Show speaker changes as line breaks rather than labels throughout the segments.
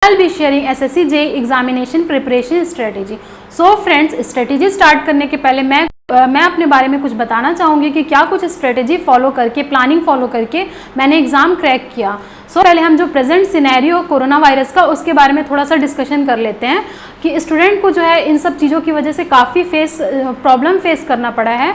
I'll be sharing SSC JEE examination preparation strategy. So friends, strategy start करने के पहले मैं अपने बारे में कुछ बताना चाहूँगी कि क्या कुछ स्ट्रेटेजी फॉलो करके, प्लानिंग फॉलो करके मैंने एग्ज़ाम क्रैक किया। पहले हम जो प्रेजेंट सिनेरियो कोरोना वायरस का, उसके बारे में थोड़ा सा डिस्कशन कर लेते हैं कि स्टूडेंट को जो है इन सब चीज़ों की वजह से काफ़ी प्रॉब्लम फेस करना पड़ा है।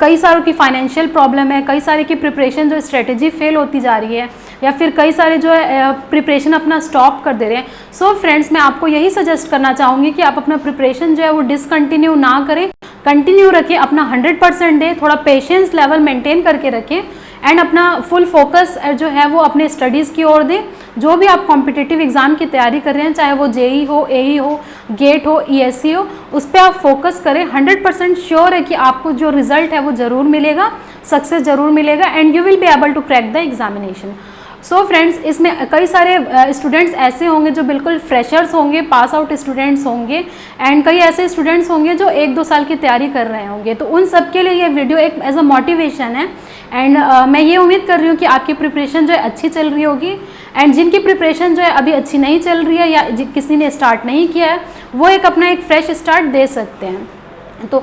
कई सारों की फाइनेंशियल प्रॉब्लम है, कई सारे की प्रिपरेशन जो स्ट्रेटेजी फेल होती जा रही है, या फिर कई सारे जो है प्रिपरेशन अपना स्टॉप कर दे रहे हैं। सो फ्रेंड्स, मैं आपको यही सजेस्ट करना चाहूँगी कि आप अपना प्रिपरेशन जो है वो डिसकंटिन्यू ना करें, कंटिन्यू रखें, अपना 100% दें, थोड़ा पेशेंस लेवल मेंटेन करके रखें एंड अपना फुल फोकस जो है वो अपने स्टडीज़ की ओर दें। जो भी आप कॉम्पिटिटिव एग्ज़ाम की तैयारी कर रहे हैं, चाहे वो जेई हो, एई हो, गेट हो, ईएससी हो, उस पर आप फोकस करें। 100% श्योर है कि आपको जो रिजल्ट है वो ज़रूर मिलेगा, सक्सेस ज़रूर मिलेगा and you will be able to crack the examination. So friends, इसमें कई सारे स्टूडेंट्स ऐसे होंगे जो बिल्कुल फ्रेशर्स होंगे, पास आउट स्टूडेंट्स होंगे एंड कई ऐसे स्टूडेंट्स होंगे जो 1-2 साल की तैयारी कर रहे होंगे। तो उन सब के लिए ये वीडियो एक एज अ मोटिवेशन है एंड मैं ये उम्मीद कर रही हूँ कि आपकी प्रिपरेशन जो है अच्छी चल रही होगी एंड जिनकी प्रिपरेशन जो है अभी अच्छी नहीं चल रही है या किसी ने स्टार्ट नहीं किया है, वो अपना एक फ्रेश स्टार्ट दे सकते हैं। तो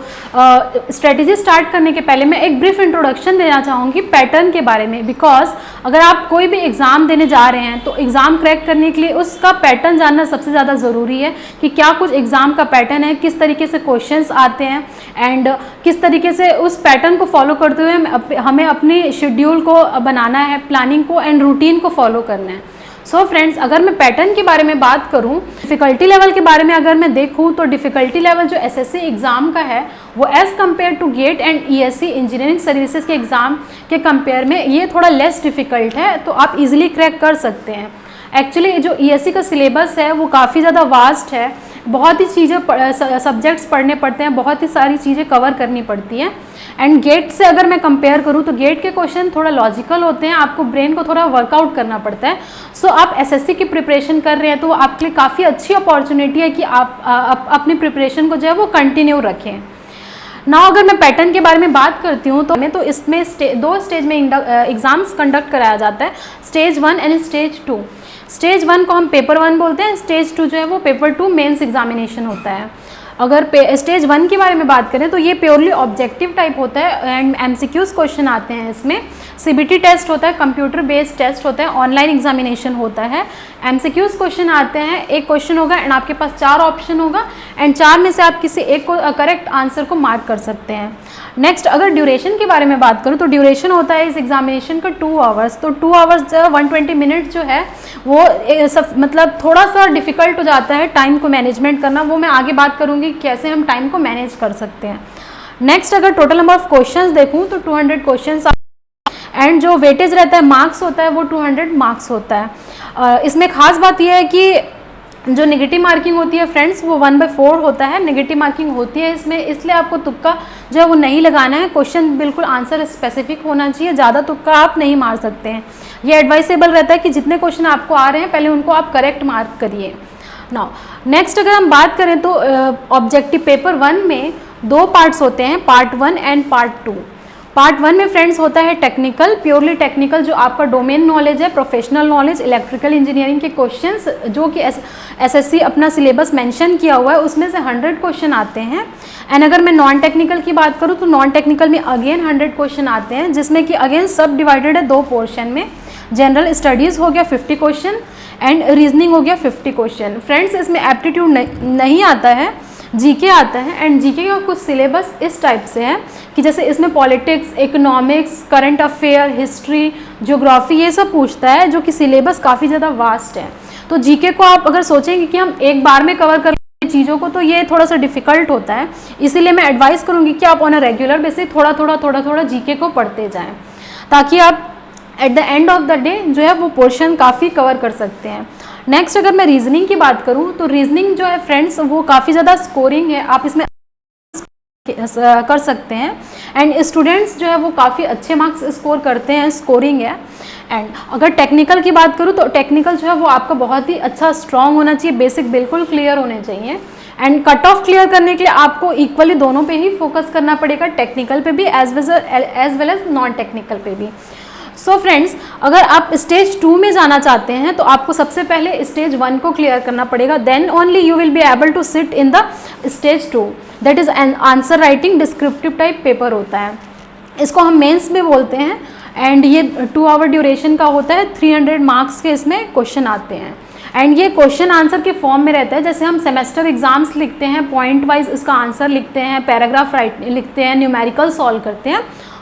स्ट्रेटेजी स्टार्ट करने के पहले मैं एक ब्रीफ इंट्रोडक्शन देना चाहूँगी पैटर्न के बारे में, बिकॉज अगर आप कोई भी एग्ज़ाम देने जा रहे हैं तो एग्ज़ाम क्रैक करने के लिए उसका पैटर्न जानना सबसे ज़्यादा ज़रूरी है कि क्या कुछ एग्ज़ाम का पैटर्न है, किस तरीके से क्वेश्चंस आते हैं एंड किस तरीके से उस पैटर्न को फॉलो करते हुए हमें अपनी शेड्यूल को बनाना है, प्लानिंग को एंड रूटीन को फॉलो करना है। सो फ्रेंड्स, अगर मैं पैटर्न के बारे में बात करूं, डिफ़िकल्टी लेवल के बारे में अगर मैं देखूं तो डिफ़िकल्टी लेवल जो एसएससी एग्ज़ाम का है वो as compare to GATE and ESC engineering services के एग्ज़ाम के कंपेयर में ये थोड़ा लेस डिफ़िकल्ट है, तो आप इजीली क्रैक कर सकते हैं। एक्चुअली जो ईएससी का सिलेबस है वो काफ़ी ज़्यादा वास्ट है, बहुत ही चीज़ें सब्जेक्ट्स पढ़ने पड़ते हैं, बहुत ही सारी चीज़ें कवर करनी पड़ती हैं एंड गेट से अगर मैं कंपेयर करूं तो गेट के क्वेश्चन थोड़ा लॉजिकल होते हैं, आपको ब्रेन को थोड़ा वर्कआउट करना पड़ता है। सो आप एसएससी की प्रिपरेशन कर रहे हैं तो आपके लिए काफ़ी अच्छी अपॉर्चुनिटी है कि आप अपनी प्रिपरेशन को जो है वो कंटिन्यू रखें। नाउ अगर मैं पैटर्न के बारे में बात करती हूँ तो इसमें 2 स्टेज में एग्ज़ाम्स कंडक्ट कराया जाता है, स्टेज 1 एंड स्टेज 2। स्टेज 1 को हम पेपर 1 बोलते हैं, स्टेज 2 जो है वो पेपर 2 मेंस एग्जामिनेशन होता है। अगर स्टेज 1 के बारे में बात करें तो ये प्योरली ऑब्जेक्टिव टाइप होता है एंड एमसीक्यूज क्वेश्चन आते हैं इसमें। सीबीटी टेस्ट होता है, कंप्यूटर बेस्ड टेस्ट होता है, ऑनलाइन एग्जामिनेशन होता है, एमसीक्यूज क्वेश्चन आते हैं, एक क्वेश्चन होगा एंड आपके पास 4 ऑप्शन होगा एंड 4 में से आप किसी एक को करेक्ट आंसर को मार्क कर सकते हैं। नेक्स्ट, अगर ड्यूरेशन के बारे में बात करूँ तो ड्यूरेशन होता है इस एग्जामिनेशन का 2 आवर्स। तो 2 आवर्स 120 मिनट जो है वो मतलब थोड़ा सा डिफ़िकल्ट हो जाता है टाइम को मैनेजमेंट करना, वो मैं आगे बात करूँगी कैसे हम टाइम को मैनेज कर सकते हैं। नेक्स्ट, अगर टोटल नंबर ऑफ क्वेश्चंस देखूँ तो 200 क्वेश्चंस एंड जो वेटेज रहता है, मार्क्स होता है, वो 200 मार्क्स होता है। इसमें खास बात यह है कि जो नेगेटिव मार्किंग होती है फ्रेंड्स वो 1/4 होता है, नेगेटिव मार्किंग होती है इसमें, इसलिए आपको तुक्का जो है वो नहीं लगाना है। क्वेश्चन बिल्कुल आंसर स्पेसिफिक होना चाहिए, ज़्यादा तुक्का आप नहीं मार सकते हैं। ये एडवाइसेबल रहता है कि जितने क्वेश्चन आपको आ रहे हैं पहले उनको आप करेक्ट मार्क करिए। नाउ नेक्स्ट, अगर हम बात करें तो ऑब्जेक्टिव पेपर 1 में 2 पार्ट्स होते हैं, पार्ट 1 एंड पार्ट 2। पार्ट 1 में फ्रेंड्स होता है टेक्निकल, प्योरली टेक्निकल, जो आपका डोमेन नॉलेज है, प्रोफेशनल नॉलेज, इलेक्ट्रिकल इंजीनियरिंग के क्वेश्चंस जो कि एसएससी अपना सिलेबस मेंशन किया हुआ है उसमें से 100 क्वेश्चन आते हैं। एंड अगर मैं नॉन टेक्निकल की बात करूँ तो नॉन टेक्निकल में अगेन 100 क्वेश्चन आते हैं, जिसमें कि अगेन सब डिवाइडेड है 2 पोर्शन में। जनरल स्टडीज़ हो गया 50 क्वेश्चन एंड रीजनिंग हो गया 50 क्वेश्चन। फ्रेंड्स, इसमें एप्टीट्यूड नहीं आता है, जीके आता है एंड जीके का कुछ सिलेबस इस टाइप से है कि जैसे इसमें politics, economics, current affair, history, geography, ये सब पूछता है, जो कि सिलेबस काफ़ी ज़्यादा वास्ट है। तो जीके को आप अगर सोचेंगे कि हम एक बार में कवर कर चीज़ों को तो ये थोड़ा सा डिफिकल्ट होता है, इसीलिए मैं एडवाइस करूँगी कि आप ऑन अ रेगुलर बेसिस थोड़ा जीके को पढ़ते जाएँ, ताकि आप at the end of the day जो है वो पोर्शन काफ़ी कवर कर सकते हैं। नेक्स्ट, अगर मैं रीजनिंग की बात करूं तो रीजनिंग जो है फ्रेंड्स वो काफ़ी ज़्यादा स्कोरिंग है, आप इसमें कर सकते हैं एंड स्टूडेंट्स जो है वो काफ़ी अच्छे मार्क्स स्कोर करते हैं, स्कोरिंग है। एंड अगर टेक्निकल की बात करूं तो टेक्निकल जो है वो आपका बहुत ही अच्छा स्ट्रॉन्ग होना चाहिए, बेसिक बिल्कुल क्लियर होने चाहिए एंड कट ऑफ क्लियर करने के लिए आपको इक्वली दोनों पे ही फोकस करना पड़ेगा, टेक्निकल पे भी as well as non technical पे भी। सो फ्रेंड्स, अगर आप स्टेज 2 में जाना चाहते हैं तो आपको सबसे पहले स्टेज 1 को क्लियर करना पड़ेगा, then only you will be able to sit in the stage 2, that is an answer writing descriptive type paper होता है। इसको हम मेंस भी बोलते हैं एंड ये 2 आवर ड्यूरेशन का होता है, 300 मार्क्स के इसमें क्वेश्चन आते हैं एंड ये क्वेश्चन आंसर के फॉर्म में रहता है। जैसे हम सेमेस्टर एग्जाम्स लिखते हैं, पॉइंट वाइज इसका आंसर लिखते हैं, पैराग्राफ लिखते हैं, न्यूमेरिकल सॉल्व करते हैं,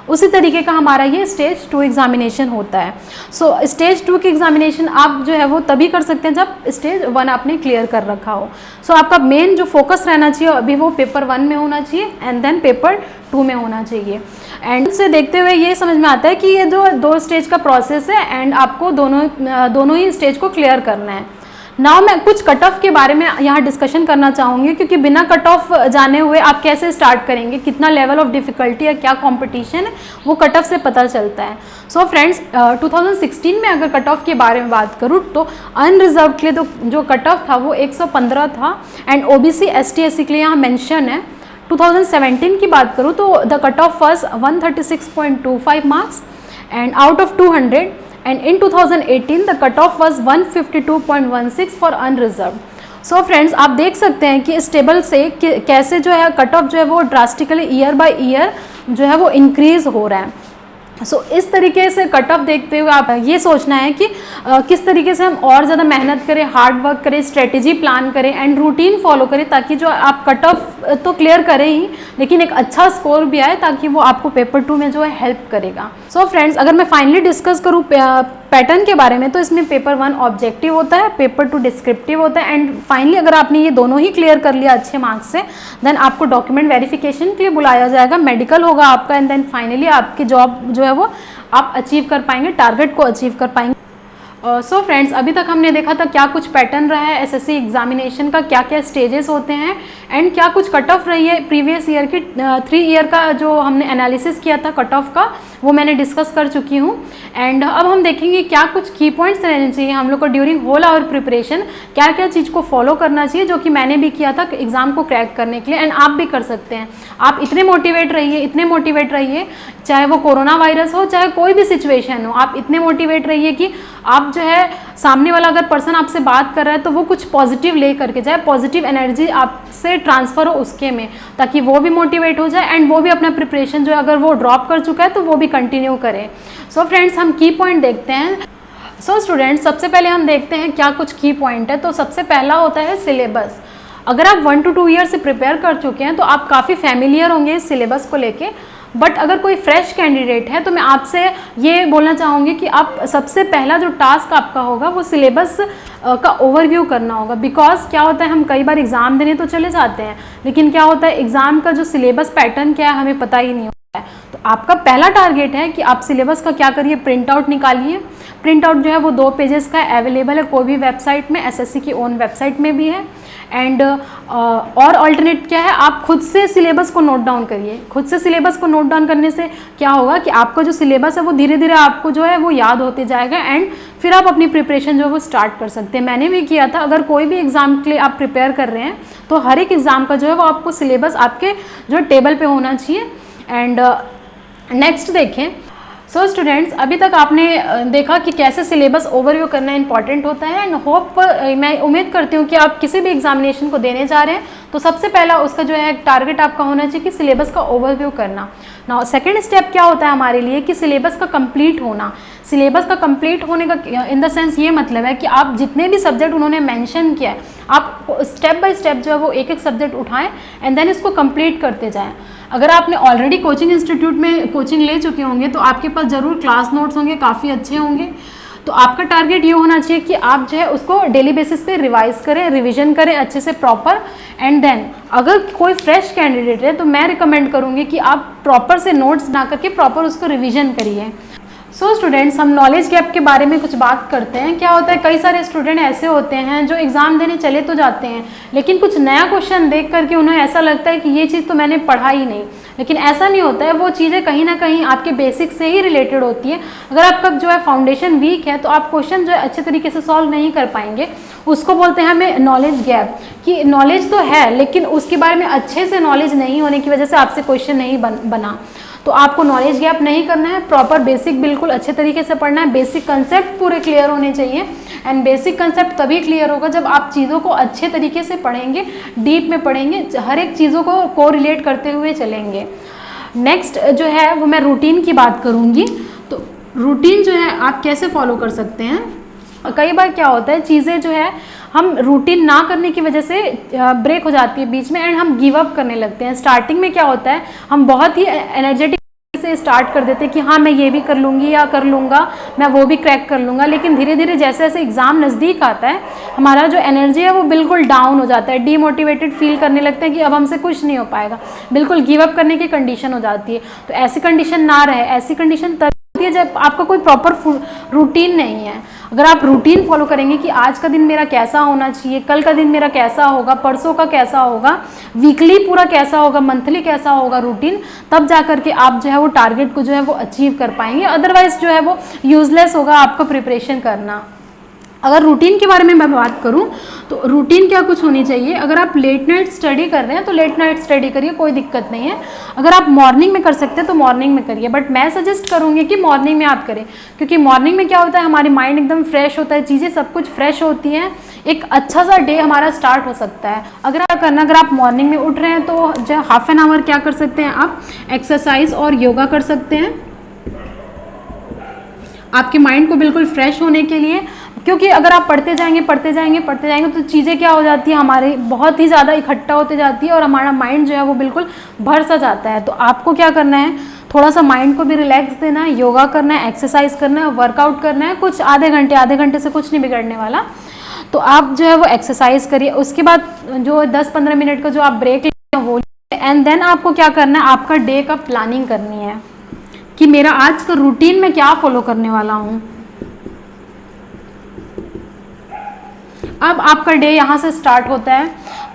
उसी तरीके का हमारा ये स्टेज 2 एग्जामिनेशन होता है। सो स्टेज 2 की एग्जामिनेशन आप जो है वो तभी कर सकते हैं जब स्टेज 1 आपने क्लियर कर रखा हो। सो आपका मेन जो फोकस रहना चाहिए अभी वो पेपर 1 में होना चाहिए एंड देन पेपर 2 में होना चाहिए। एंड से देखते हुए ये समझ में आता है कि ये जो 2 स्टेज का प्रोसेस है एंड आपको दोनों ही स्टेज को क्लियर करना है। नाउ मैं कुछ कट ऑफ के बारे में यहाँ डिस्कशन करना चाहूँगी, क्योंकि बिना कट ऑफ जाने हुए आप कैसे स्टार्ट करेंगे, कितना लेवल ऑफ डिफ़िकल्टी है, क्या कंपटीशन है, वो कट ऑफ से पता चलता है। सो फ्रेंड्स, 2016 में अगर कट ऑफ के बारे में बात करूँ तो अनरिजर्व के लिए तो जो कट ऑफ था वो 115 था एंड OBC ST SC के लिए यहाँ मेंशन है। 2017 की बात करूँ तो the cut off was 136.25 marks and out of 200 and in 2018 the cutoff was 152.16 for unreserved. So friends, आप देख सकते हैं कि इस टेबल से कैसे जो है कट ऑफ जो है वो ड्रास्टिकली ईयर बाय ईयर जो है वो इंक्रीज हो रहा है। सो इस तरीके से कट ऑफ देखते हुए आप ये सोचना है कि किस तरीके से हम और ज़्यादा मेहनत करें, हार्ड वर्क करें, स्ट्रेटेजी प्लान करें एंड रूटीन फॉलो करें, ताकि जो आप कट ऑफ तो क्लियर करें ही लेकिन एक अच्छा स्कोर भी आए, ताकि वो आपको पेपर 2 में जो है हेल्प करेगा। सो फ्रेंड्स, अगर मैं फाइनली डिस्कस करूँ पैटर्न के बारे में तो इसमें पेपर 1 ऑब्जेक्टिव होता है, पेपर 2 डिस्क्रिप्टिव होता है एंड फाइनली अगर आपने ये दोनों ही क्लियर कर लिया अच्छे मार्क्स से, देन आपको डॉक्यूमेंट वेरिफिकेशन के लिए बुलाया जाएगा, मेडिकल होगा आपका एंड देन फाइनली आपकी जॉब जो है वो आप अचीव कर पाएंगे, टारगेट को अचीव कर पाएंगे। सो फ्रेंड्स, अभी तक हमने देखा था क्या कुछ पैटर्न रहा है SSC एग्जामिनेशन का, क्या क्या स्टेजेस होते हैं एंड क्या कुछ कट ऑफ रही है प्रीवियस ईयर की। 3 ईयर का जो हमने एनालिसिस किया था कट ऑफ का वो मैंने डिस्कस कर चुकी हूँ एंड अब हम देखेंगे क्या कुछ की पॉइंट्स रहने चाहिए हम लोग को ड्यूरिंग होल आवर प्रिपरेशन, क्या क्या चीज़ को फॉलो करना चाहिए, जो कि मैंने भी किया था एग्ज़ाम को क्रैक करने के लिए एंड आप भी कर सकते हैं। आप इतने मोटिवेट रहिए, चाहे वो कोरोना वायरस हो, चाहे कोई भी सिचुएशन हो, आप इतने मोटिवेट रहिए कि आप जो है सामने वाला अगर पर्सन आपसे बात कर रहा है तो वो कुछ पॉजिटिव ले करके जाए, पॉजिटिव एनर्जी आपसे ट्रांसफ़र हो उसके में, ताकि वो भी मोटिवेट हो जाए एंड वो भी अपना प्रिपरेशन जो अगर वो ड्रॉप कर चुका है तो वो भी कंटिन्यू करें। सो फ्रेंड्स, हम की पॉइंट देखते हैं। सो स्टूडेंट्स, सबसे पहले हम देखते हैं क्या कुछ की पॉइंट है। तो सबसे पहला होता है सिलेबस। अगर आप 1 to 2 ईयर से प्रिपेयर कर चुके हैं तो आप काफ़ी फैमिलियर होंगे इस सिलेबस को लेके, बट अगर कोई फ्रेश कैंडिडेट है तो मैं आपसे ये बोलना चाहूँगी कि आप सबसे पहला जो टास्क आपका होगा वो सिलेबस का ओवरव्यू करना होगा। बिकॉज क्या होता है, हम कई बार एग्ज़ाम देने तो चले जाते हैं लेकिन क्या होता है एग्ज़ाम का जो सिलेबस पैटर्न क्या है हमें पता ही नहीं होता है। तो आपका पहला टारगेट है कि आप सिलेबस का क्या करिए, प्रिंट आउट निकालिए। प्रिंट आउट जो है वो 2 पेजेस का अवेलेबल है कोई भी वेबसाइट में, SSC की ओन वेबसाइट में भी है एंड और अल्टरनेट क्या है, आप खुद से सिलेबस को नोट डाउन करिए। खुद से सिलेबस को नोट डाउन करने से क्या होगा कि आपका जो सिलेबस है वो धीरे धीरे आपको जो है वो याद होते जाएगा एंड फिर आप अपनी प्रिपरेशन जो है वो स्टार्ट कर सकते हैं। मैंने भी किया था। अगर कोई भी एग्ज़ाम के लिए आप प्रिपेयर कर रहे हैं तो हर एक एग्ज़ाम का जो है वो आपको सिलेबस आपके जो टेबल पे होना चाहिए। एंड नेक्स्ट देखें। सो स्टूडेंट्स, अभी तक आपने देखा कि कैसे सिलेबस ओवरव्यू करना इंपॉर्टेंट होता है एंड होप मैं उम्मीद करती हूँ कि आप किसी भी एग्जामिनेशन को देने जा रहे हैं तो सबसे पहला उसका जो है टारगेट आपका होना चाहिए कि सिलेबस का ओवरव्यू करना। नाउ सेकंड स्टेप क्या होता है हमारे लिए कि सिलेबस का कंप्लीट होना। सिलेबस का कंप्लीट होने का इन द सेंस ये मतलब है कि आप जितने भी सब्जेक्ट उन्होंने मेंशन किया है आप स्टेप बाय स्टेप जो है वो एक एक सब्जेक्ट उठाएं एंड देन इसको कंप्लीट करते जाएं। अगर आपने ऑलरेडी कोचिंग इंस्टीट्यूट में कोचिंग ले चुके होंगे तो आपके पास ज़रूर क्लास नोट्स होंगे, काफ़ी अच्छे होंगे। तो आपका टारगेट ये होना चाहिए कि आप जो है उसको डेली बेसिस पे रिवाइज करें, रिवीजन करें अच्छे से प्रॉपर एंड देन अगर कोई फ्रेश कैंडिडेट है तो मैं रिकमेंड करूँगी कि आप प्रॉपर से नोट्स बना करके प्रॉपर उसको रिवीजन करिए। सो स्टूडेंट्स, हम नॉलेज गैप के बारे में कुछ बात करते हैं। क्या होता है, कई सारे स्टूडेंट ऐसे होते हैं जो एग्ज़ाम देने चले तो जाते हैं लेकिन कुछ नया क्वेश्चन देख करके उन्हें ऐसा लगता है कि ये चीज़ तो मैंने पढ़ा ही नहीं, लेकिन ऐसा नहीं होता है। वो चीज़ें कहीं ना कहीं आपके बेसिक से ही रिलेटेड होती है। अगर आपका जो है फाउंडेशन वीक है तो आप क्वेश्चन जो है अच्छे तरीके से सॉल्व नहीं कर पाएंगे। उसको बोलते हैं हमें नॉलेज गैप, कि नॉलेज तो है लेकिन उसके बारे में अच्छे से नॉलेज नहीं होने की वजह से आपसे क्वेश्चन नहीं बना। तो आपको नॉलेज गैप नहीं करना है, प्रॉपर बेसिक बिल्कुल अच्छे तरीके से पढ़ना है, बेसिक कंसेप्ट पूरे क्लियर होने चाहिए। एंड बेसिक कंसेप्ट तभी क्लियर होगा जब आप चीज़ों को अच्छे तरीके से पढ़ेंगे, डीप में पढ़ेंगे, हर एक चीज़ों को कोरिलेट करते हुए चलेंगे। नेक्स्ट जो है वो मैं रूटीन की बात करूँगी। तो रूटीन जो है आप कैसे फॉलो कर सकते हैं। कई बार क्या होता है, चीज़ें जो है हम रूटीन ना करने की वजह से ब्रेक हो जाती है बीच में एंड हम गिव अप करने लगते हैं। स्टार्टिंग में क्या होता है, हम बहुत ही एनर्जेटिक से स्टार्ट कर देते हैं कि हाँ मैं ये भी कर लूँगी या कर लूँगा, मैं वो भी क्रैक कर लूँगा, लेकिन धीरे धीरे जैसे जैसे एग्ज़ाम नज़दीक आता है हमारा जो एनर्जी है वो बिल्कुल डाउन हो जाता है, डीमोटिवेटेड फील करने लगते हैं कि अब हमसे कुछ नहीं हो पाएगा, बिल्कुल गिव अप करने की कंडीशन हो जाती है। तो ऐसी कंडीशन ना रहे, ऐसी कंडीशन तब होती है जब आपका कोई प्रॉपर रूटीन नहीं है। अगर आप रूटीन फॉलो करेंगे कि आज का दिन मेरा कैसा होना चाहिए, कल का दिन मेरा कैसा होगा, परसों का कैसा होगा, वीकली पूरा कैसा होगा, मंथली कैसा होगा रूटीन, तब जा कर के आप जो है वो टारगेट को जो है वो अचीव कर पाएंगे। अदरवाइज जो है वो यूजलेस होगा आपका प्रिपरेशन करना। अगर रूटीन के बारे में मैं बात करूं तो रूटीन क्या कुछ होनी चाहिए। अगर आप लेट नाइट स्टडी कर रहे हैं तो लेट नाइट स्टडी करिए, कोई दिक्कत नहीं है। अगर आप मॉर्निंग में कर सकते हैं तो मॉर्निंग में करिए, बट मैं सजेस्ट करूंगी कि मॉर्निंग में आप करें, क्योंकि मॉर्निंग में क्या होता है हमारी माइंड एकदम फ्रेश होता है, चीज़ें सब कुछ फ्रेश होती हैं, एक अच्छा सा डे हमारा स्टार्ट हो सकता है। अगर आप मॉर्निंग में उठ रहे हैं तो जो हाफ एन आवर क्या कर सकते हैं, आप एक्सरसाइज और योगा कर सकते हैं आपके माइंड को बिल्कुल फ्रेश होने के लिए। क्योंकि अगर आप पढ़ते जाएंगे तो चीज़ें क्या हो जाती है, हमारे बहुत ही ज़्यादा इकट्ठा होते जाती है और हमारा माइंड जो है वो बिल्कुल भर सा जाता है। तो आपको क्या करना है, थोड़ा सा माइंड को भी रिलैक्स देना है, योगा करना है, एक्सरसाइज करना है, वर्कआउट करना है, कुछ आधे घंटे से कुछ नहीं बिगड़ने वाला। तो आप जो है वो एक्सरसाइज करिए, उसके बाद जो 10-15 मिनट का जो आप ब्रेक लेते हैं वो, एंड देन आपको क्या करना है, आपका डे का प्लानिंग करनी है कि मेरा आज का रूटीन में क्या फॉलो करने वाला हूँ। अब आपका डे यहाँ से स्टार्ट होता है।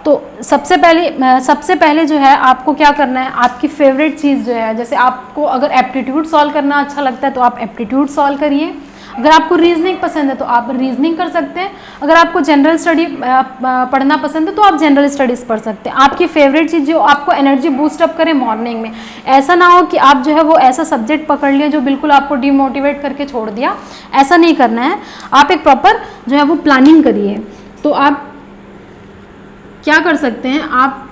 तो सबसे पहले जो है आपको क्या करना है, आपकी फेवरेट चीज़ जो है, जैसे आपको अगर एप्टीट्यूड सॉल्व करना अच्छा लगता है तो आप एप्टीट्यूड सॉल्व करिए। अगर आपको रीजनिंग पसंद है तो आप रीजनिंग कर सकते हैं। अगर आपको जनरल स्टडी पढ़ना पसंद है तो आप जनरल स्टडीज़ पढ़ सकते हैं। आपकी फेवरेट चीज़ जो आपको एनर्जी बूस्ट अप करे मॉर्निंग में। ऐसा ना हो कि आप जो है वो ऐसा सब्जेक्ट पकड़ लिया जो बिल्कुल आपको डिमोटिवेट करके छोड़ दिया, ऐसा नहीं करना है। आप एक प्रॉपर जो है वो प्लानिंग करिए। तो आप क्या कर सकते हैं, आप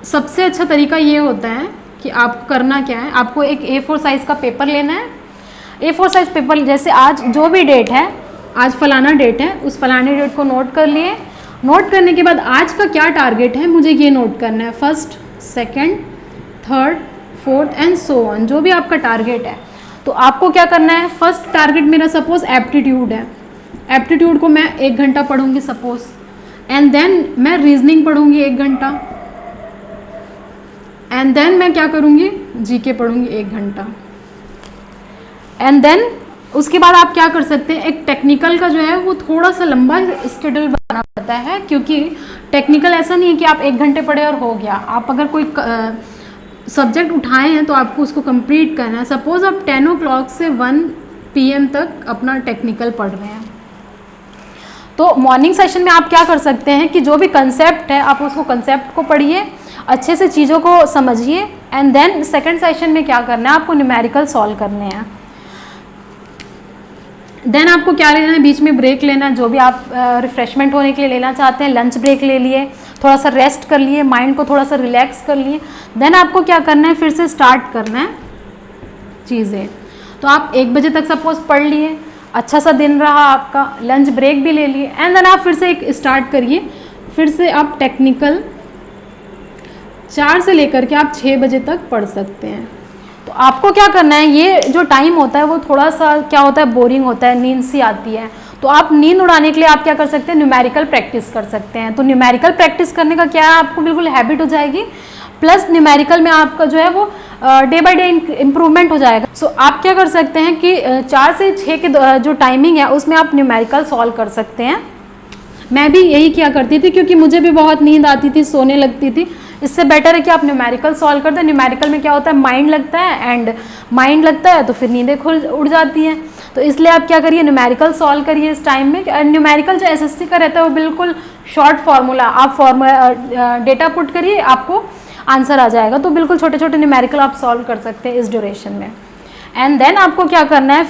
सबसे अच्छा तरीका ये होता है कि आपको करना क्या है, आपको एक A4 साइज़ का पेपर लेना है। A4 साइज़ पेपर, जैसे आज जो भी डेट है, आज फलाना डेट है, उस फलाने डेट को नोट कर लिए। नोट करने के बाद आज का क्या टारगेट है मुझे ये नोट करना है, first, second, third, fourth and so on, जो भी आपका टारगेट है। तो आपको क्या करना है, फर्स्ट टारगेट मेरा सपोज एप्टीट्यूड है, एप्टीट्यूड को मैं 1 घंटा पढ़ूंगी सपोज, एंड देन मैं रीजनिंग पढ़ूंगी 1 घंटा, एंड देन मैं क्या करूंगी, जीके पढ़ूंगी 1 घंटा, एंड देन उसके बाद आप क्या कर सकते हैं, एक टेक्निकल का जो है वो थोड़ा सा लंबा स्केड्यूल बनाना पड़ता है, क्योंकि टेक्निकल ऐसा नहीं है कि आप 1 घंटे पढ़े और हो गया। आप अगर कोई सब्जेक्ट उठाए हैं तो आपको उसको कंप्लीट करना है। सपोज आप 10 o'clock से 1 PM तक अपना टेक्निकल पढ़ रहे हैं, तो मॉर्निंग सेशन में आप क्या कर सकते हैं कि जो भी कंसेप्ट है आप उसको कंसेप्ट को पढ़िए, अच्छे से चीज़ों को समझिए, एंड देन सेकंड सेशन में क्या करना है, आपको न्यूमेरिकल सॉल्व करने हैं। देन आपको क्या लेना है, बीच में ब्रेक लेना है, जो भी आप रिफ्रेशमेंट होने के लिए लेना चाहते हैं, लंच ब्रेक ले लिए, थोड़ा सा रेस्ट कर लिए, माइंड को थोड़ा सा रिलैक्स कर लिए। देन आपको क्या करना है, फिर से स्टार्ट करना है चीज़ें। तो आप 1 बजे तक सपोज पढ़ लिए, अच्छा सा दिन रहा आपका, लंच ब्रेक भी ले लिए, एंड देन आप फिर से एक स्टार्ट करिए, फिर से आप टेक्निकल 4 से लेकर के आप 6 बजे तक पढ़ सकते हैं। तो आपको क्या करना है, ये जो टाइम होता है वो थोड़ा सा क्या होता है, बोरिंग होता है, नींद सी आती है। तो आप नींद उड़ाने के लिए आप क्या कर सकते हैं, न्यूमेरिकल प्रैक्टिस कर सकते हैं। तो न्यूमेरिकल प्रैक्टिस करने का क्या है, आपको बिल्कुल हैबिट हो जाएगी, प्लस न्यूमेरिकल में आपका जो है वो डे बाय डे इम्प्रूवमेंट हो जाएगा। सो आप क्या कर सकते हैं कि 4 से 6 के जो टाइमिंग है उसमें आप न्यूमेरिकल सॉल्व कर सकते हैं। मैं भी यही किया करती थी, क्योंकि मुझे भी बहुत नींद आती थी, सोने लगती थी। इससे बेटर है कि आप न्यूमेरिकल सॉल्व कर दें। न्यूमेरिकल में क्या होता है, माइंड लगता है, एंड माइंड लगता है तो फिर नींदें उड़ जाती हैं। तो इसलिए आप क्या करिए, न्यूमेरिकल सॉल्व करिए इस टाइम में। न्यूमेरिकल जो SSC का रहता है वो बिल्कुल शॉर्ट फार्मूला, आप डेटा पुट करिए, आपको आंसर आ जाएगा। तो बिल्कुल छोटे छोटे न्यूमेरिकल आप सॉल्व कर सकते हैं इस ड्यूरेशन में। एंड देन आपको क्या करना है,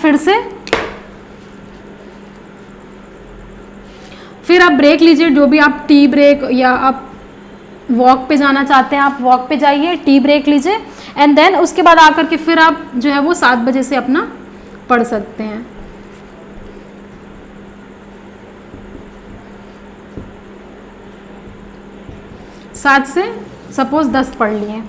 फिर आप ब्रेक लीजिए, जो भी आप टी ब्रेक या आप वॉक पे जाना चाहते हैं आप वॉक पे जाइए, टी ब्रेक लीजिए। एंड देन उसके बाद आकर के फिर आप जो है वो 7 बजे से अपना पढ़ सकते हैं। सात से सपोज 10 पढ़ लिए।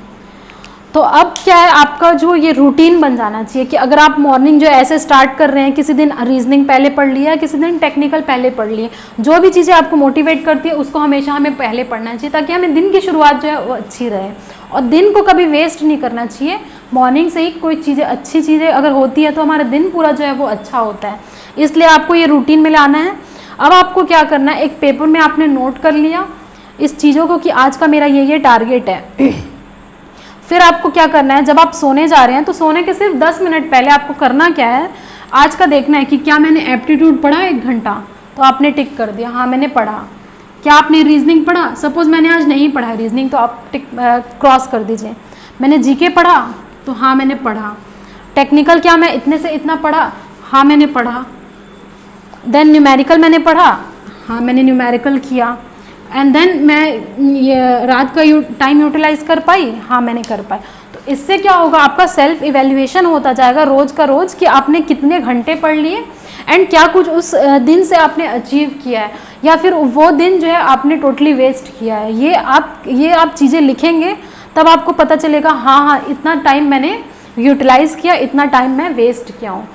तो अब क्या है, आपका जो ये रूटीन बन जाना चाहिए कि अगर आप मॉर्निंग जो ऐसे स्टार्ट कर रहे हैं, किसी दिन रीजनिंग पहले पढ़ लिया, किसी दिन टेक्निकल पहले पढ़ लिए, जो भी चीज़ें आपको मोटिवेट करती है उसको हमेशा हमें पहले पढ़ना चाहिए, ताकि हमें दिन की शुरुआत जो है वो अच्छी रहे। और दिन को कभी वेस्ट नहीं करना चाहिए। मॉर्निंग से ही कोई चीज़ें, अच्छी चीज़ें अगर होती है तो हमारा दिन पूरा जो है वो अच्छा होता है। इसलिए आपको ये रूटीन में लाना है। अब आपको क्या करना है, एक पेपर में आपने नोट कर लिया इस चीज़ों को कि आज का मेरा ये टारगेट है। फिर आपको क्या करना है, जब आप सोने जा रहे हैं तो सोने के सिर्फ 10 मिनट पहले आपको करना क्या है, आज का देखना है कि क्या मैंने एप्टीट्यूड पढ़ा 1 घंटा, तो आपने टिक कर दिया, हाँ मैंने पढ़ा। क्या आपने रीजनिंग पढ़ा, सपोज मैंने आज नहीं पढ़ा है रीजनिंग, तो आप टिक क्रॉस कर दीजिए। मैंने जीके पढ़ा, तो हाँ मैंने पढ़ा। टेक्निकल क्या मैं इतने से इतना पढ़ा, हाँ मैंने पढ़ा। देन न्यूमेरिकल मैंने पढ़ा, हाँ मैंने न्यूमेरिकल किया। एंड देन मैं ये रात का टाइम यूटिलाइज कर पाई, हाँ मैंने कर पाई। तो इससे क्या होगा, आपका सेल्फ इवेल्युएशन होता जाएगा रोज़ का रोज़ कि आपने कितने घंटे पढ़ लिए एंड क्या कुछ उस दिन से आपने अचीव किया है, या फिर वो दिन जो है आपने टोटली वेस्ट किया है। ये आप चीज़ें लिखेंगे तब आपको पता चलेगा, हाँ इतना टाइम मैंने यूटिलाइज़ किया, इतना टाइम मैं वेस्ट किया हूँ।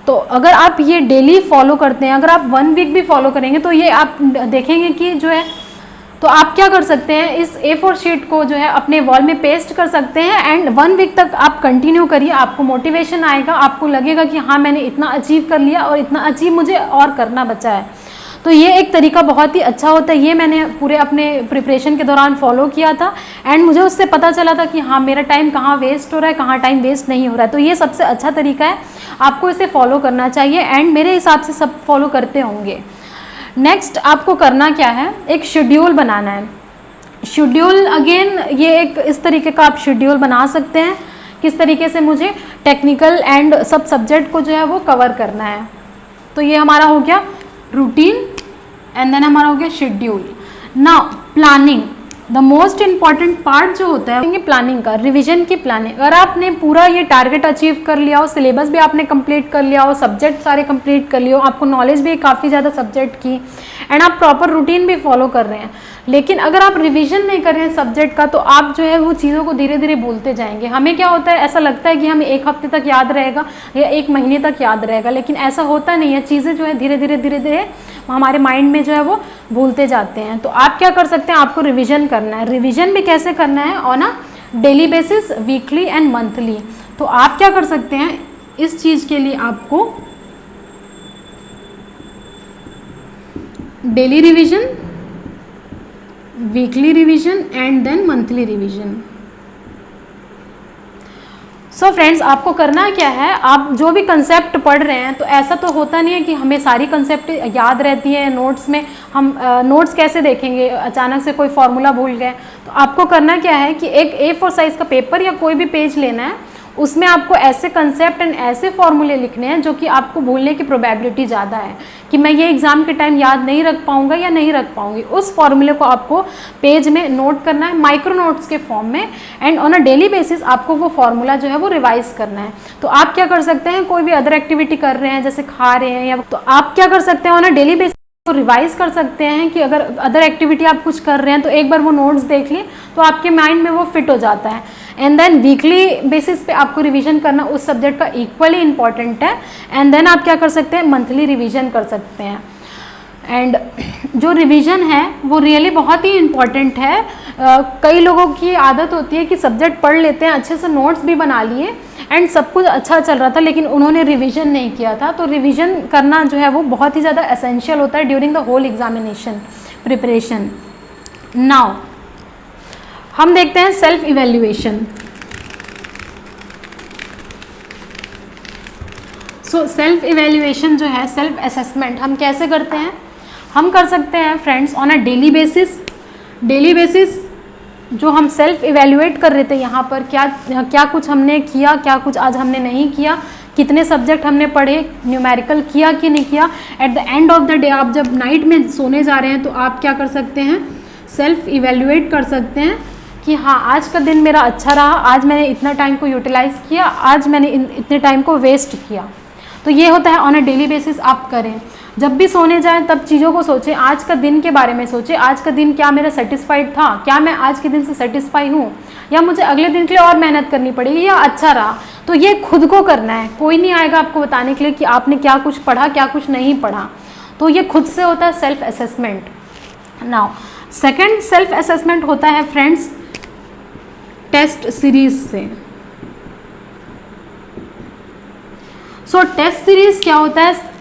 तो अगर आप ये डेली फॉलो करते हैं, अगर आप 1 वीक भी फॉलो करेंगे तो ये आप देखेंगे कि जो है, तो आप क्या कर सकते हैं, इस A4 शीट को जो है अपने वॉल में पेस्ट कर सकते हैं एंड 1 वीक तक आप कंटिन्यू करिए। आपको मोटिवेशन आएगा, आपको लगेगा कि हाँ मैंने इतना अचीव कर लिया और इतना अचीव मुझे और करना बचा है। तो ये एक तरीका बहुत ही अच्छा होता है। ये मैंने पूरे अपने प्रिपरेशन के दौरान फॉलो किया था एंड मुझे उससे पता चला था कि हाँ मेरा टाइम कहाँ वेस्ट हो रहा है, कहाँ टाइम वेस्ट नहीं हो रहा है। तो ये सबसे अच्छा तरीका है, आपको इसे फॉलो करना चाहिए एंड मेरे हिसाब से सब फॉलो करते होंगे। नेक्स्ट आपको करना क्या है, एक शेड्यूल बनाना है। शेड्यूल अगेन ये एक इस तरीके का आप शेड्यूल बना सकते हैं, किस तरीके से मुझे टेक्निकल एंड सब सब्जेक्ट को जो है वो कवर करना है। तो ये हमारा हो गया रूटीन एंड देन हमारा हो गया schedule. Now planning, the most important part जो होता है प्लानिंग का, रिवीजन की प्लानिंग। अगर आपने पूरा ये टारगेट अचीव कर लिया हो, सिलेबस भी आपने कंप्लीट कर लिया हो, सब्जेक्ट सारे कंप्लीट कर लिया हो, आपको नॉलेज भी काफ़ी ज़्यादा सब्जेक्ट की एंड आप प्रॉपर रूटीन भी फॉलो कर रहे हैं, लेकिन अगर आप रिवीजन नहीं कर रहे हैं सब्जेक्ट का, तो आप जो है वो चीज़ों को धीरे धीरे भूलते जाएंगे। हमें क्या होता है, ऐसा लगता है कि हमें 1 हफ्ते तक याद रहेगा या 1 महीने तक याद रहेगा, लेकिन ऐसा होता नहीं है। चीज़ें जो है धीरे धीरे हमारे माइंड में जो है वो भूलते जाते हैं। तो आप क्या कर सकते हैं, आपको रिवीजन करना है। रिवीजन भी कैसे करना है, on a daily basis, weekly and monthly. तो आप क्या कर सकते हैं, इस चीज़ के लिए आपको daily revision, weekly revision and then monthly revision. So friends, आपको करना क्या है, आप जो भी कंसेप्ट पढ़ रहे हैं, तो ऐसा तो होता नहीं है कि हमें सारी कंसेप्ट याद रहती है नोट्स में। हम नोट्स कैसे देखेंगे, अचानक से कोई फॉर्मूला भूल गए। तो आपको करना क्या है कि एक A4 साइज़ का पेपर या कोई भी पेज लेना है, उसमें आपको ऐसे कंसेप्ट एंड ऐसे फॉर्मूले लिखने हैं जो कि आपको भूलने की प्रोबेबिलिटी ज़्यादा है कि मैं ये एग्ज़ाम के टाइम याद नहीं रख पाऊंगा या नहीं रख पाऊंगी। उस फॉर्मूले को आपको पेज में नोट करना है, माइक्रो नोट्स के फॉर्म में, and on a daily basis आपको वो फॉर्मूला जो है वो रिवाइज करना है। तो आप क्या कर सकते हैं, कोई भी अदर एक्टिविटी कर रहे हैं, जैसे खा रहे हैं, या तो आप क्या कर सकते हैं, ऑन अ डेली बेसिस तो रिवाइज कर सकते हैं कि अगर अदर एक्टिविटी आप कुछ कर रहे हैं तो एक बार वो नोट्स देख लिए तो आपके माइंड में वो फिट हो जाता है। एंड देन वीकली बेसिस पे आपको रिवीजन करना उस सब्जेक्ट का इक्वली इम्पॉर्टेंट है। एंड देन आप क्या कर सकते हैं, मंथली रिवीजन कर सकते हैं। एंड जो रिवीजन है वो रियली बहुत ही इम्पॉर्टेंट है। कई लोगों की आदत होती है कि सब्जेक्ट पढ़ लेते हैं, अच्छे से नोट्स भी बना लिए एंड सब कुछ अच्छा चल रहा था, लेकिन उन्होंने रिवीजन नहीं किया था। तो रिवीजन करना जो है वो बहुत ही ज़्यादा एसेंशियल होता है during the whole examination preparation. Now हम देखते हैं self evaluation. So self evaluation जो है, सेल्फ असेसमेंट हम कैसे करते हैं, हम कर सकते हैं friends on a daily basis. Daily basis जो हम सेल्फ इवेल्युएट कर रहे थे यहाँ पर, क्या कुछ हमने किया, क्या कुछ आज हमने नहीं किया, कितने सब्जेक्ट हमने पढ़े, न्यूमेरिकल किया कि नहीं किया। At the end of the day आप जब नाइट में सोने जा रहे हैं तो आप क्या कर सकते हैं, सेल्फ इवेल्युएट कर सकते हैं कि हाँ आज का दिन मेरा अच्छा रहा, आज मैंने इतना टाइम को यूटिलाइज़ किया, आज मैंने इतने टाइम को वेस्ट किया। तो ये होता है ऑन अ डेली बेसिस आप करें। जब भी सोने जाएं तब चीज़ों को सोचें, आज का दिन के बारे में सोचें, आज का दिन क्या मेरा सेटिस्फाइड था, क्या मैं आज के दिन से सेटिस्फाई हूँ, या मुझे अगले दिन के लिए और मेहनत करनी पड़ेगी, या अच्छा रहा। तो ये खुद को करना है, कोई नहीं आएगा आपको बताने के लिए कि आपने क्या कुछ पढ़ा, क्या कुछ नहीं पढ़ा। तो ये खुद से होता है self assessment. Now second self assessment होता है फ्रेंड्स टेस्ट सीरीज से। सो टेस्ट सीरीज क्या होता है,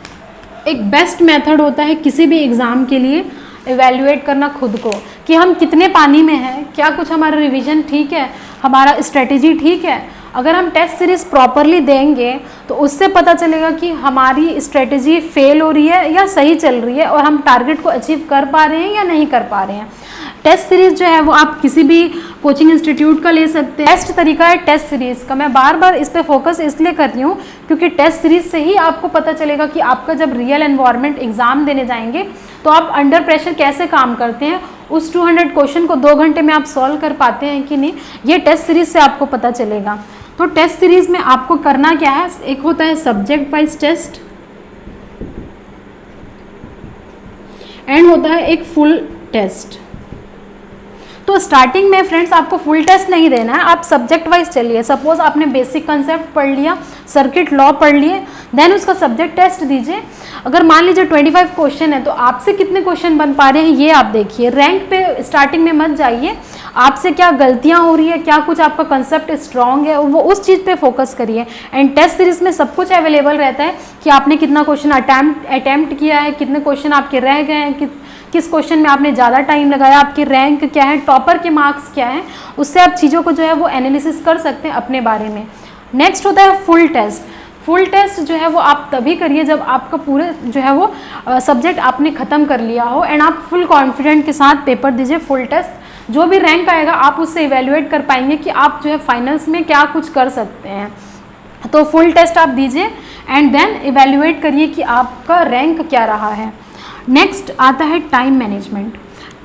एक बेस्ट मेथड होता है किसी भी एग्ज़ाम के लिए इवेल्युएट करना खुद को कि हम कितने पानी में हैं, क्या कुछ हमारा रिवीजन ठीक है, हमारा स्ट्रेटेजी ठीक है। अगर हम टेस्ट सीरीज़ प्रॉपरली देंगे तो उससे पता चलेगा कि हमारी स्ट्रेटेजी फेल हो रही है या सही चल रही है, और हम टारगेट को अचीव कर पा रहे हैं या नहीं कर पा रहे हैं। टेस्ट सीरीज़ जो है वो आप किसी भी कोचिंग इंस्टीट्यूट का ले सकते हैं। बेस्ट तरीका है टेस्ट सीरीज़ का। मैं बार बार इस पर फोकस इसलिए कर रही हूँ क्योंकि टेस्ट सीरीज़ से ही आपको पता चलेगा कि आपका जब रियल एनवायरनमेंट एग्ज़ाम देने जाएंगे तो आप अंडर प्रेशर कैसे काम करते हैं, उस 200 क्वेश्चन को 2 घंटे में आप सॉल्व कर पाते हैं कि नहीं, ये टेस्ट सीरीज़ से आपको पता चलेगा। तो टेस्ट सीरीज़ में आपको करना क्या है, एक होता है सब्जेक्ट वाइज टेस्ट एंड होता है एक फुल टेस्ट। तो स्टार्टिंग में फ्रेंड्स आपको फुल टेस्ट नहीं देना है, आप सब्जेक्ट वाइज चलिए। सपोज आपने बेसिक कंसेप्ट पढ़ लिया, सर्किट लॉ पढ़ लिए, देन उसका सब्जेक्ट टेस्ट दीजिए। अगर मान लीजिए 25 क्वेश्चन है तो आपसे कितने क्वेश्चन बन पा रहे हैं ये आप देखिए। रैंक पे स्टार्टिंग में मत जाइए, आपसे क्या गलतियां हो रही है, क्या कुछ आपका कंसेप्ट स्ट्रांग है, वो उस चीज़ पे फोकस करिए। एंड टेस्ट सीरीज में सब कुछ अवेलेबल रहता है कि आपने कितना क्वेश्चन अटैम्प्ट किया है, कितने क्वेश्चन आपके रह गए हैं, किस क्वेश्चन में आपने ज़्यादा टाइम लगाया, आपकी रैंक क्या है, टॉपर के मार्क्स क्या हैं। उससे आप चीज़ों को जो है वो एनालिसिस कर सकते हैं अपने बारे में। नेक्स्ट होता है फुल टेस्ट। फुल टेस्ट जो है वो आप तभी करिए जब आपका पूरे जो है वो सब्जेक्ट आपने ख़त्म कर लिया हो एंड आप फुल कॉन्फिडेंट के साथ पेपर दीजिए फुल टेस्ट। जो भी रैंक आएगा आप उससे इवेल्युएट कर पाएंगे कि आप जो है फाइनल्स में क्या कुछ कर सकते हैं। तो फुल टेस्ट आप दीजिए एंड देन इवेल्युएट करिए कि आपका रैंक क्या रहा है। नेक्स्ट आता है टाइम मैनेजमेंट।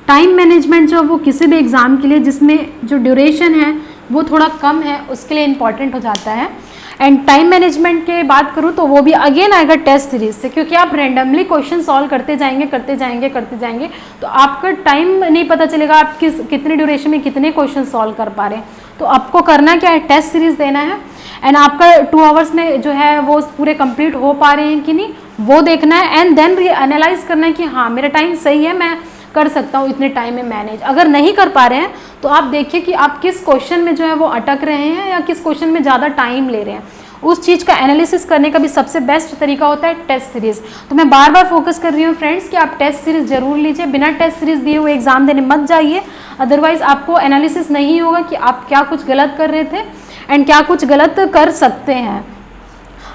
टाइम मैनेजमेंट जो वो किसी भी एग्ज़ाम के लिए जिसमें जो ड्यूरेशन है वो थोड़ा कम है उसके लिए इम्पॉर्टेंट हो जाता है। एंड टाइम मैनेजमेंट की बात करूँ तो वो भी अगेन आएगा टेस्ट सीरीज से, क्योंकि आप रैंडमली क्वेश्चन सॉल्व करते जाएंगे तो आपका टाइम नहीं पता चलेगा आप कितने ड्यूरेशन में कितने क्वेश्चन सॉल्व कर पा रहे हैं। तो आपको करना क्या है, टेस्ट सीरीज देना है एंड आपका 2 आवर्स में जो है वो पूरे कंप्लीट हो पा रहे हैं कि नहीं वो देखना है एंड देन एनालाइज करना है कि हाँ मेरा टाइम सही है, मैं कर सकता हूँ इतने टाइम में मैनेज। अगर नहीं कर पा रहे हैं तो आप देखिए कि आप किस क्वेश्चन में जो है वो अटक रहे हैं या किस क्वेश्चन में ज़्यादा टाइम ले रहे हैं। उस चीज़ का एनालिसिस करने का भी सबसे बेस्ट तरीका होता है टेस्ट सीरीज़। तो मैं बार बार फोकस कर रही हूँ फ्रेंड्स कि आप टेस्ट सीरीज़ जरूर लीजिए, बिना टेस्ट सीरीज़ दिए हुए एग्जाम देने मत जाइए, अदरवाइज आपको एनालिसिस नहीं होगा कि आप क्या कुछ गलत कर रहे थे एंड क्या कुछ गलत कर सकते हैं।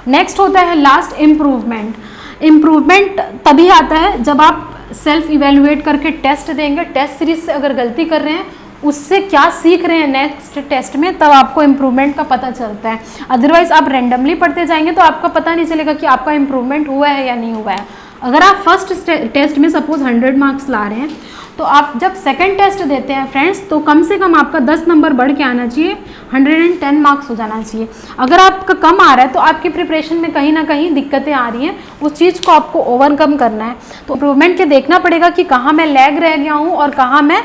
नेक्स्ट होता है लास्ट इम्प्रूवमेंट। इम्प्रूवमेंट तभी आता है जब आप सेल्फ इवेल्युएट करके टेस्ट देंगे, टेस्ट सीरीज से अगर गलती कर रहे हैं उससे क्या सीख रहे हैं नेक्स्ट टेस्ट में, तब आपको इम्प्रूवमेंट का पता चलता है। अदरवाइज आप रैंडमली पढ़ते जाएंगे तो आपका पता नहीं चलेगा कि आपका इम्प्रूवमेंट हुआ है या नहीं हुआ है। अगर आप फर्स्ट टेस्ट में सपोज 100 मार्क्स ला रहे हैं तो आप जब सेकंड टेस्ट देते हैं फ्रेंड्स तो कम से कम आपका 10 नंबर बढ़ के आना चाहिए, 110 मार्क्स हो जाना चाहिए। अगर आपका कम आ रहा है तो आपकी प्रिपरेशन में कहीं ना कहीं दिक्कतें आ रही हैं, उस चीज़ को आपको ओवरकम करना है। तो इम्प्रूवमेंट के देखना पड़ेगा कि कहाँ मैं लैग रह गया हूँ और कहाँ मैं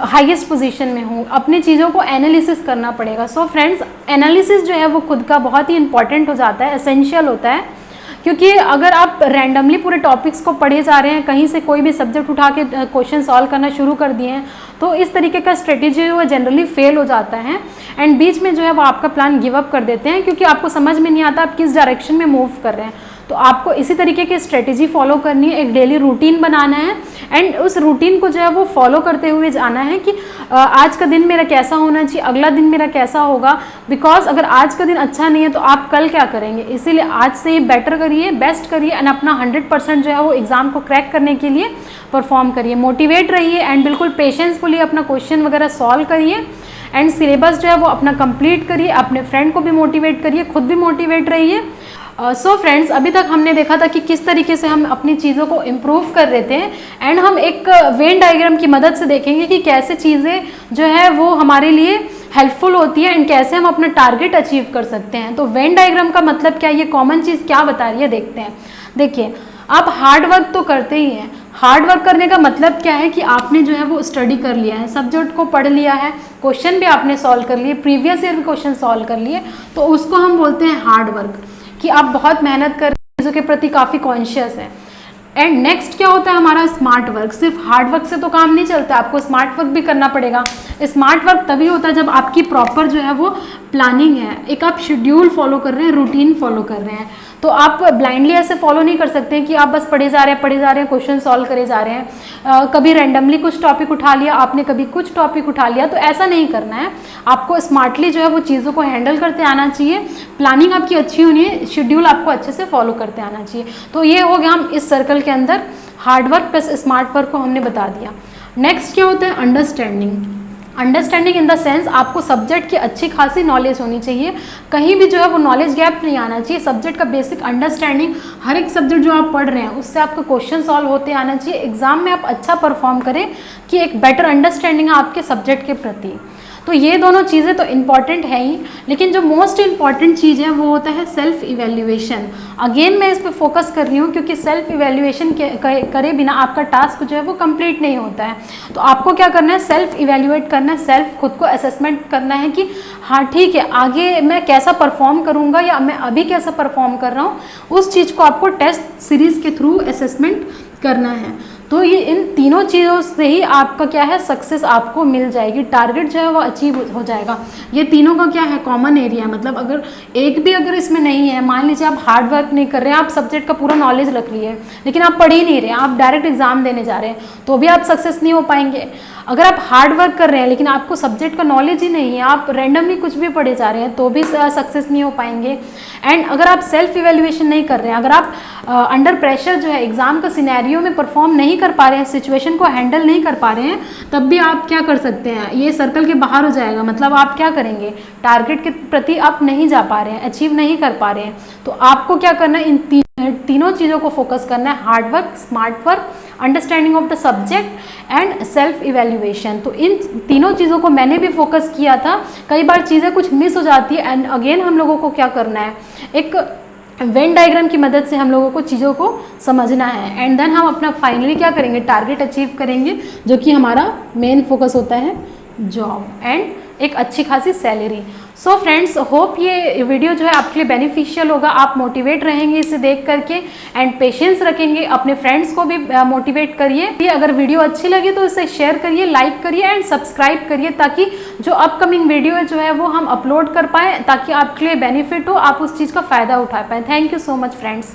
हाईएस्ट पोजीशन में हूँ, अपनी चीज़ों को एनालिसिस करना पड़ेगा। सो फ्रेंड्स एनालिसिस जो है वो खुद का बहुत ही इंपॉर्टेंट हो जाता है, एसेंशियल होता है, क्योंकि अगर आप रैंडमली पूरे टॉपिक्स को पढ़े जा रहे हैं, कहीं से कोई भी सब्जेक्ट उठा के क्वेश्चन सॉल्व करना शुरू कर दिए हैं तो इस तरीके का स्ट्रेटेजी वो जनरली फेल हो जाता है एंड बीच में जो है वो आपका प्लान गिव अप कर देते हैं, क्योंकि आपको समझ में नहीं आता आप किस डायरेक्शन में मूव कर रहे हैं। तो आपको इसी तरीके की स्ट्रेटेजी फॉलो करनी है, एक डेली रूटीन बनाना है एंड उस रूटीन को जो है वो फॉलो करते हुए जाना है कि आज का दिन मेरा कैसा होना चाहिए, अगला दिन मेरा कैसा होगा। बिकॉज अगर आज का दिन अच्छा नहीं है तो आप कल क्या करेंगे, इसीलिए आज से ही बेटर करिए, बेस्ट करिए एंड अपना 100% जो है वो एग्जाम को क्रैक करने के लिए परफॉर्म करिए। मोटिवेट रहिए एंड बिल्कुल पेशेंसफुली अपना क्वेश्चन वगैरह सॉल्व करिए एंड सिलेबस जो है वो अपना कंप्लीट करिए, अपने फ्रेंड को भी मोटिवेट करिए, खुद भी मोटिवेट रहिए। सो फ्रेंड्स, अभी तक हमने देखा था कि किस तरीके से हम अपनी चीज़ों को इम्प्रूव कर रहे थे एंड हम एक वेन डायग्राम की मदद से देखेंगे कि कैसे चीज़ें जो है वो हमारे लिए हेल्पफुल होती है एंड कैसे हम अपना टारगेट अचीव कर सकते हैं। तो वेन डायग्राम का मतलब क्या, ये कॉमन चीज़ क्या बता रही है देखते हैं। देखिए, आप हार्ड वर्क तो करते ही हैं। हार्ड वर्क करने का मतलब क्या है कि आपने जो है वो स्टडी कर लिया है, सब्जेक्ट को पढ़ लिया है, क्वेश्चन भी आपने सॉल्व कर लिए, प्रीवियस ईयर के क्वेश्चन सॉल्व कर लिए, तो उसको हम बोलते हैं हार्ड वर्क, कि आप बहुत मेहनत कर चीज़ों के प्रति काफ़ी कॉन्शियस हैं। एंड नेक्स्ट क्या होता है हमारा स्मार्ट वर्क। सिर्फ हार्ड वर्क से तो काम नहीं चलता, आपको स्मार्ट वर्क भी करना पड़ेगा। स्मार्ट वर्क तभी होता है जब आपकी प्रॉपर जो है वो प्लानिंग है, एक आप शेड्यूल फॉलो कर रहे हैं, रूटीन फॉलो कर रहे हैं। तो आप ब्लाइंडली ऐसे फॉलो नहीं कर सकते कि आप बस पढ़े जा रहे हैं, क्वेश्चन सॉल्व करे जा रहे हैं। कभी रैंडमली कुछ टॉपिक उठा लिया आपने, कभी कुछ टॉपिक उठा लिया, तो ऐसा नहीं करना है। आपको स्मार्टली जो है वो चीज़ों को हैंडल करते आना चाहिए, प्लानिंग आपकी अच्छी होनी है, शेड्यूल आपको अच्छे से फॉलो करते आना चाहिए। तो ये हो गया हम इस सर्कल के अंदर hard work plus smart work को हमने बता दिया। नेक्स्ट क्या होता है understanding. Understanding in the sense आपको सब्जेक्ट की अच्छी खासी नॉलेज होनी चाहिए, कहीं भी जो है वो नॉलेज गैप नहीं आना चाहिए। सब्जेक्ट का बेसिक अंडरस्टैंडिंग, हर एक सब्जेक्ट जो आप पढ़ रहे हैं उससे आपका क्वेश्चन सॉल्व होते आना चाहिए। एग्जाम में आप अच्छा परफॉर्म करें कि एक बेटर अंडरस्टैंडिंग है आपके सब्जेक्ट के प्रति। तो ये दोनों चीज़ें तो इम्पॉर्टेंट है ही, लेकिन जो मोस्ट इम्पॉर्टेंट चीज़ है वो होता है सेल्फ इवैल्यूएशन। अगेन मैं इस पर फोकस कर रही हूँ क्योंकि सेल्फ इवैल्यूएशन करे बिना आपका टास्क जो है वो कंप्लीट नहीं होता है। तो आपको क्या करना है, सेल्फ इवैल्यूएट करना है, सेल्फ खुद को असेसमेंट करना है कि हाँ ठीक है, आगे मैं कैसा परफॉर्म करूँगा या मैं अभी कैसा परफॉर्म कर रहा हूँ, उस चीज़ को आपको टेस्ट सीरीज़ के थ्रू असेसमेंट करना है। तो ये इन तीनों चीज़ों से ही आपका क्या है, सक्सेस आपको मिल जाएगी, टारगेट जो है वो अचीव हो जाएगा। ये तीनों का क्या है, कॉमन एरिया। मतलब अगर एक भी अगर इसमें नहीं है, मान लीजिए आप हार्ड वर्क नहीं कर रहे हैं, आप सब्जेक्ट का पूरा नॉलेज रख लिए लेकिन आप पढ़ ही नहीं रहे हैं, आप डायरेक्ट एग्जाम देने जा रहे हैं, तो भी आप सक्सेस नहीं हो पाएंगे। अगर आप हार्ड वर्क कर रहे हैं लेकिन आपको सब्जेक्ट का नॉलेज ही नहीं है, आप रैंडमली कुछ भी पढ़े जा रहे हैं, तो भी सक्सेस नहीं हो पाएंगे। एंड अगर आप सेल्फ इवैल्यूएशन नहीं कर रहे हैं, अगर आप अंडर प्रेशर जो है एग्जाम का सिनेरियो में परफॉर्म नहीं कर पा रहे हैं, सिचुएशन को हैंडल नहीं कर पा रहे हैं, तब भी आप क्या कर सकते हैं, ये सर्कल के बाहर हो जाएगा। मतलब आप क्या करेंगे, टारगेट के प्रति आप नहीं जा पा रहे हैं, अचीव नहीं कर पा रहे हैं। तो आपको क्या करना है, इन तीनों चीज़ों को फोकस करना है, hard work, smart work, understanding of the subject and self evaluation. तो इन तीनों चीज़ों को मैंने भी फोकस किया था। कई बार चीज़ें कुछ मिस हो जाती है एंड अगेन हम लोगों को क्या करना है, एक वेन डायग्राम की मदद से हम लोगों को चीज़ों को समझना है एंड देन हम अपना फाइनली क्या करेंगे, टारगेट अचीव करेंगे, जो कि हमारा मेन फोकस होता है जॉब एंड एक अच्छी खासी सैलरी। सो फ्रेंड्स, होप ये वीडियो जो है आपके लिए बेनिफिशियल होगा, आप मोटिवेट रहेंगे इसे देख करके एंड पेशेंस रखेंगे, अपने फ्रेंड्स को भी मोटिवेट करिए। अगर वीडियो अच्छी लगी तो इसे शेयर करिए, लाइक करिए एंड सब्सक्राइब करिए, ताकि जो अपकमिंग वीडियो जो है वो हम अपलोड कर पाएँ, ताकि आपके लिए बेनिफिट हो, आप उस चीज़ का फ़ायदा उठा पाएँ। Thank you so much friends.